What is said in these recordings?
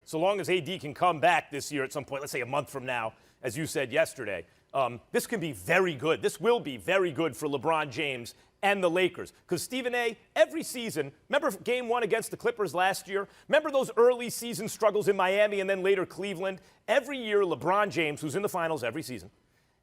So long as AD can come back this year at some point, let's say a month from now, as you said yesterday, this can be very good. This will be very good for LeBron James and the Lakers. Because, Stephen A., every season, remember Game 1 against the Clippers last year? Remember those early season struggles in Miami and then later Cleveland? Every year, LeBron James, who's in the finals every season,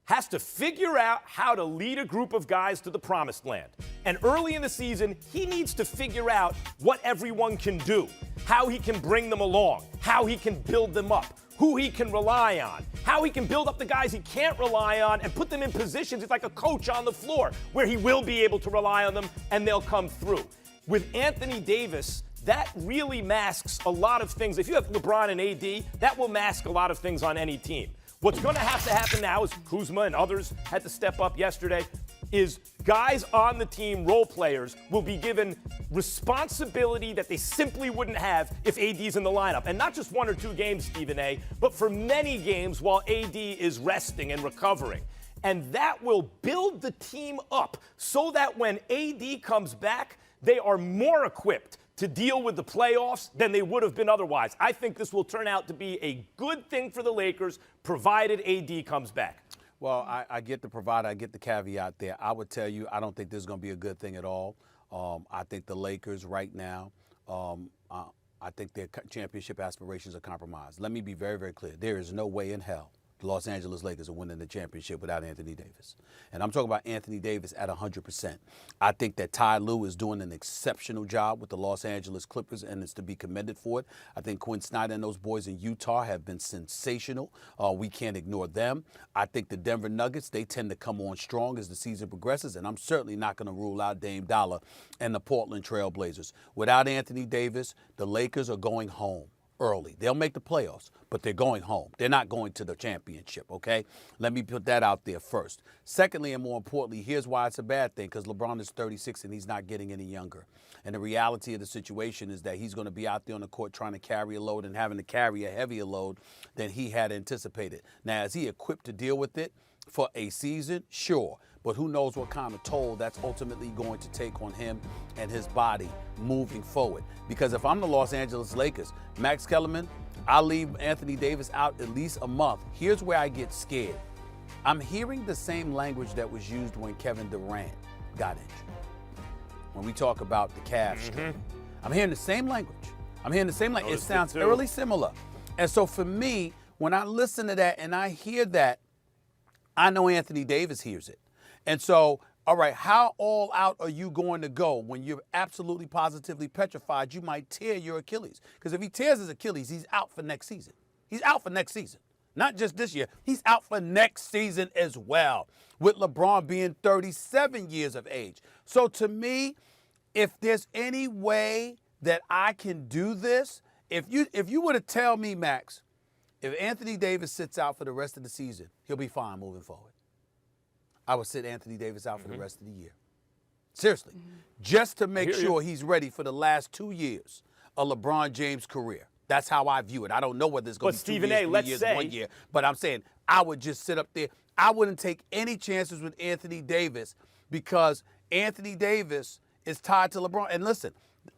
has to figure out how to lead a group of guys to the promised land. And early in the season, he needs to figure out what everyone can do, how he can bring them along, how he can build them up, who he can rely on, how he can build up the guys he can't rely on and put them in positions. It's like a coach on the floor where he will be able to rely on them and they'll come through. With Anthony Davis, that really masks a lot of things. If you have LeBron and AD, that will mask a lot of things on any team. What's going to happen now is Kuzma and others had to step up yesterday, is guys on the team, role players, will be given responsibility that they simply wouldn't have if AD's in the lineup. And not just 1 or 2 games, Stephen A., but for many games while AD is resting and recovering. And that will build the team up so that when AD comes back, they are more equipped to deal with the playoffs than they would have been otherwise. I think this will turn out to be a good thing for the Lakers, provided AD comes back. Well, I get the provider, I get the caveat there. I would tell you, I don't think this is going to be a good thing at all. I think the Lakers right now, I think their championship aspirations are compromised. Let me be very, very clear. There is no way in hell the Los Angeles Lakers are winning the championship without Anthony Davis. And I'm talking about Anthony Davis at 100%. I think that Ty Lue is doing an exceptional job with the Los Angeles Clippers, and it's to be commended for it. I think Quinn Snyder and those boys in Utah have been sensational. We can't ignore them. I think the Denver Nuggets, they tend to come on strong as the season progresses, and I'm certainly not going to rule out Dame Dollar and the Portland Trail Blazers. Without Anthony Davis, the Lakers are going home early. They'll make the playoffs, but they're going home. They're not going to the championship, okay? Let me put that out there first. Secondly, and more importantly, here's why it's a bad thing, because LeBron is 36 and he's not getting any younger. And the reality of the situation is that he's going to be out there on the court trying to carry a load and having to carry a heavier load than he had anticipated. Now, is he equipped to deal with it for a season? Sure. But who knows what kind of toll that's ultimately going to take on him and his body moving forward. Because if I'm the Los Angeles Lakers, Max Kellerman, I'll leave Anthony Davis out at least a month. Here's where I get scared. I'm hearing the same language that was used when Kevin Durant got injured. When we talk about the calf strain. I'm hearing the same language. It sounds eerily similar. And so for me, when I listen to that and I hear that, I know Anthony Davis hears it. And so, all right, how all out are you going to go when you're absolutely positively petrified you might tear your Achilles? Because if he tears his Achilles, he's out for next season. He's out for next season. Not just this year. He's out for next season as well, with LeBron being 37 years of age. So to me, if there's any way that I can do this, if you were to tell me, Max, if Anthony Davis sits out for the rest of the season, he'll be fine moving forward. I would sit Anthony Davis out for the rest of the year. Seriously. Just to make sure he's ready for the last 2 years of LeBron James' career. That's how I view it. I don't know whether it's going to be 2 years, 3 years, 1 year. But I'm saying I would just sit up there. I wouldn't take any chances with Anthony Davis because Anthony Davis is tied to LeBron. And listen,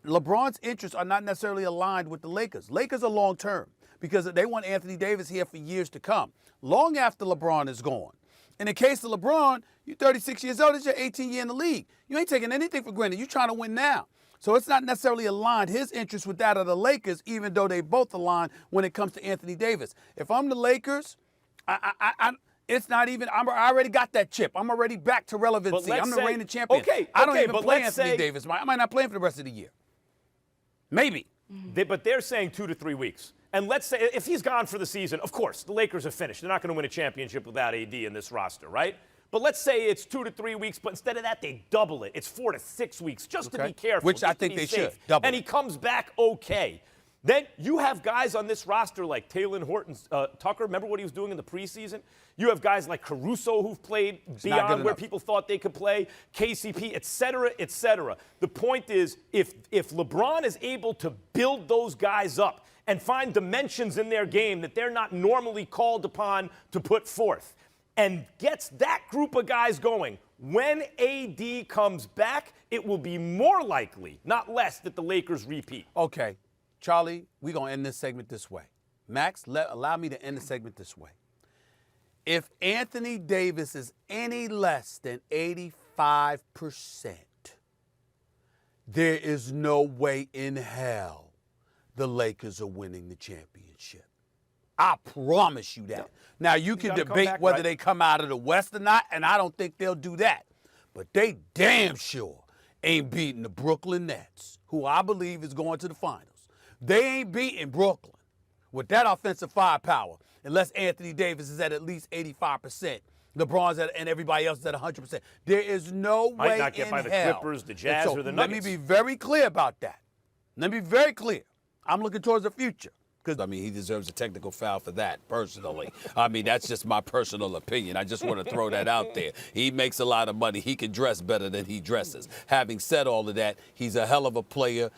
LeBron's interests are not necessarily aligned with the Lakers. Lakers are long-term because they want Anthony Davis here for years to come, long after LeBron is gone. In the case of LeBron, you're 36 years old. It's your 18th year in the league. You ain't taking anything for granted. You're trying to win now. So it's not necessarily aligned, his interest with that of the Lakers, even though they both align when it comes to Anthony Davis. If I'm the Lakers, it's not even, I already got that chip. I'm already back to relevancy. I'm the reigning champion. I don't even play Anthony Davis. I might not play him for the rest of the year. Maybe. But they're saying 2 to 3 weeks. And let's say if he's gone for the season, of course, the Lakers are finished. They're not going to win a championship without AD in this roster, right? But let's say it's 2 to 3 weeks, but instead of that, they double it. It's 4 to 6 weeks, just to be careful. Which I think they should. Double and he comes back okay. Then you have guys on this roster like Taylor Horton Tucker. Remember what he was doing in the preseason? You have guys like Caruso who've played beyond where people thought they could play, KCP, et cetera, et cetera. The point is, if LeBron is able to build those guys up and find dimensions in their game that they're not normally called upon to put forth, and gets that group of guys going, when AD comes back, it will be more likely, not less, that the Lakers repeat. Okay. Charlie, we're going to end this segment this way. Max, allow me to end the segment this way. If Anthony Davis is any less than 85%, there is no way in hell the Lakers are winning the championship. I promise you that. Yep. Now, you can debate whether they come out of the West or not, and I don't think they'll do that. But they damn sure ain't beating the Brooklyn Nets, who I believe is going to the finals. They ain't beating Brooklyn with that offensive firepower unless Anthony Davis is at least 85%. LeBron's and everybody else is at 100%. There is no way in hell. Might not get by the Clippers, the Jazz, or the Nuggets. Let me be very clear about that. Let me be very clear. I'm looking towards the future. Because, I mean, he deserves a technical foul for that, personally. I mean, that's just my personal opinion. I just want to throw that out there. He makes a lot of money. He can dress better than he dresses. Having said all of that, he's a hell of a player.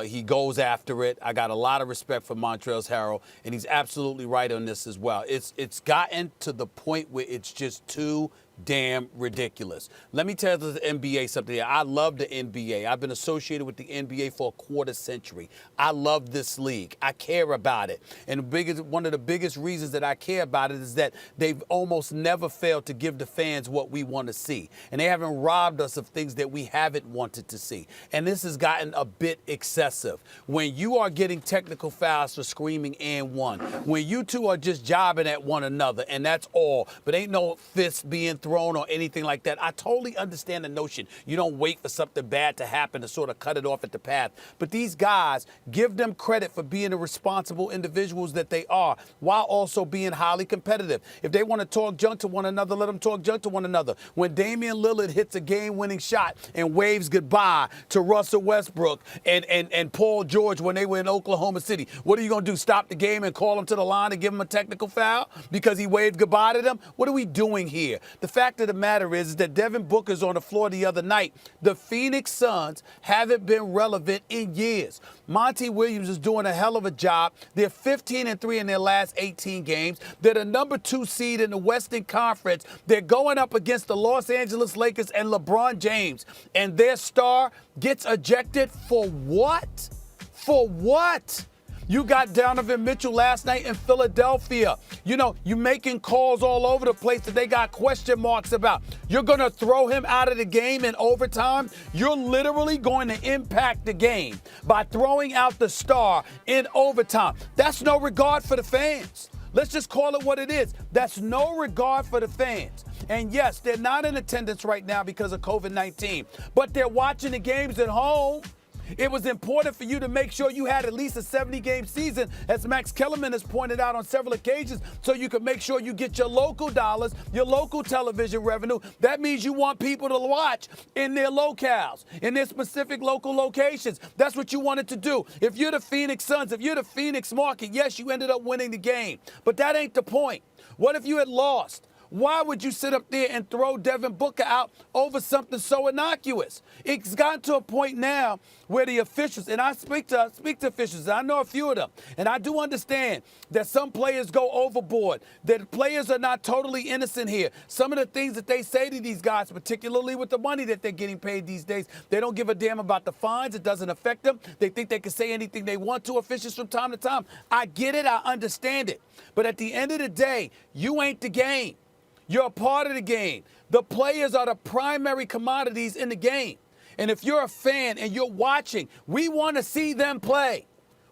He goes after it. I got a lot of respect for Montrezl Harrell, and he's absolutely right on this as well. It's gotten to the point where it's just too damn ridiculous. Let me tell the NBA something. I love the NBA. I've been associated with the NBA for a quarter century. I love this league. I care about it. And one of the biggest reasons that I care about it is that they've almost never failed to give the fans what we want to see. And they haven't robbed us of things that we haven't wanted to see. And this has gotten a bit excessive. When you are getting technical fouls for screaming and one, when you two are just jobbing at one another, and that's all, but ain't no fists being thrown or anything like that. I totally understand the notion. You don't wait for something bad to happen to sort of cut it off at the path. But these guys, give them credit for being the responsible individuals that they are, while also being highly competitive. If they want to talk junk to one another, let them talk junk to one another. When Damian Lillard hits a game-winning shot and waves goodbye to Russell Westbrook and Paul George when they were in Oklahoma City, what are you going to do? Stop the game and call them to the line and give them a technical foul because he waved goodbye to them? What are we doing here? The fact of the matter is that Devin Booker's on the floor the other night. The Phoenix Suns haven't been relevant in years. Monty Williams is doing a hell of a job. They're 15-3 in their last 18 games. They're the number 2 seed in the Western Conference. They're going up against the Los Angeles Lakers and LeBron James. And their star gets ejected for what? For what? You got Donovan Mitchell last night in Philadelphia. You know, you making calls all over the place that they got question marks about. You're going to throw him out of the game in overtime? You're literally going to impact the game by throwing out the star in overtime. That's no regard for the fans. Let's just call it what it is. That's no regard for the fans. And yes, they're not in attendance right now because of COVID-19, but they're watching the games at home. It was important for you to make sure you had at least a 70-game season, as Max Kellerman has pointed out on several occasions, so you can make sure you get your local dollars, your local television revenue. That means you want people to watch in their locales, in their specific local locations. That's what you wanted to do. If you're the Phoenix Suns, if you're the Phoenix market, yes, you ended up winning the game. But that ain't the point. What if you had lost? Why would you sit up there and throw Devin Booker out over something so innocuous? It's gotten to a point now where the officials, and I speak to officials, and I know a few of them, and I do understand that some players go overboard, that players are not totally innocent here. Some of the things that they say to these guys, particularly with the money that they're getting paid these days, they don't give a damn about the fines. It doesn't affect them. They think they can say anything they want to officials from time to time. I get it. I understand it. But at the end of the day, you ain't the game. You're a part of the game. The players are the primary commodities in the game. And if you're a fan and you're watching, we want to see them play.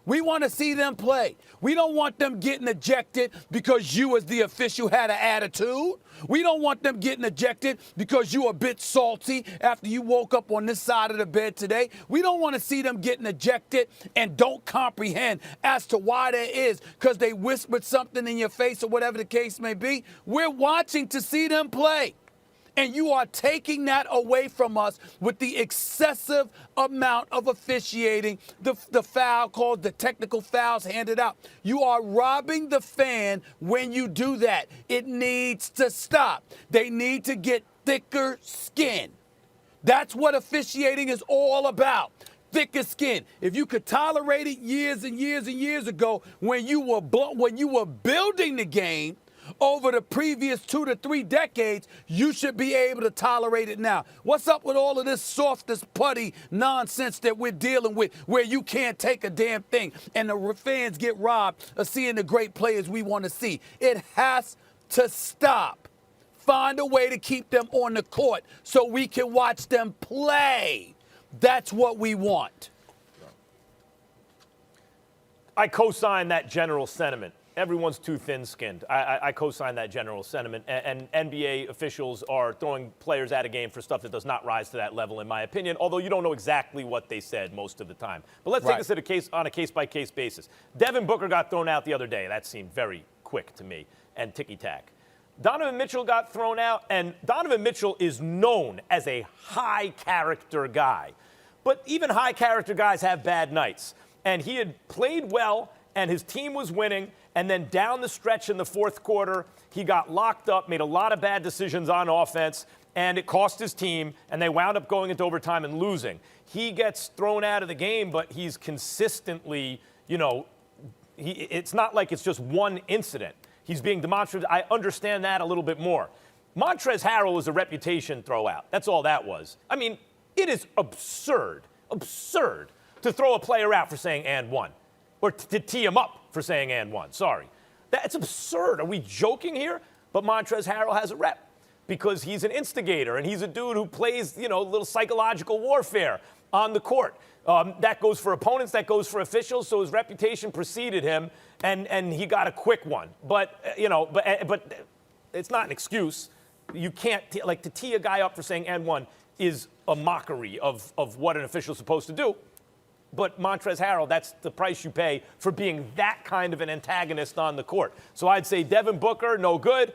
We want to see them play. We don't want them getting ejected because you as the official had an attitude. We don't want them getting ejected because you a bit salty after you woke up on this side of the bed today. We don't want to see them getting ejected and don't comprehend as to why that is because they whispered something in your face or whatever the case may be. We're watching to see them play. And you are taking that away from us with the excessive amount of officiating, the foul called, the technical fouls handed out. You are robbing the fan when you do that. It needs to stop. They need to get thicker skin. That's what officiating is all about. Thicker skin. If you could tolerate it years and years and years ago when you were building the game, over the previous 2 to 3 decades, you should be able to tolerate it now. What's up with all of this softest putty nonsense that we're dealing with where you can't take a damn thing and the fans get robbed of seeing the great players we want to see? It has to stop. Find a way to keep them on the court so we can watch them play. That's what we want. I co-sign that general sentiment. Everyone's too thin-skinned. I co-sign that general sentiment. And NBA officials are throwing players out of game for stuff that does not rise to that level, in my opinion, although you don't know exactly what they said most of the time. But let's take this on a case-by-case basis. Devin Booker got thrown out the other day. That seemed very quick to me, and ticky-tack. Donovan Mitchell got thrown out, and Donovan Mitchell is known as a high-character guy. But even high-character guys have bad nights. And he had played well, and his team was winning, and then down the stretch in the fourth quarter, he got locked up, made a lot of bad decisions on offense, and it cost his team, and they wound up going into overtime and losing. He gets thrown out of the game, but he's consistently, it's not like it's just one incident. He's being demonstrative. I understand that a little bit more. Montrezl Harrell was a reputation throwout. That's all that was. I mean, it is absurd to throw a player out for saying and one, or to tee him up for saying and one. Sorry. That's absurd. Are we joking here? But Montrezl Harrell has a rep because he's an instigator and he's a dude who plays, a little psychological warfare on the court. That goes for opponents, that goes for officials, so his reputation preceded him, and he got a quick one. But it's not an excuse. You can't, to tee a guy up for saying and one is a mockery of what an official is supposed to do. But Montrezl Harrell, that's the price you pay for being that kind of an antagonist on the court. So I'd say Devin Booker, no good.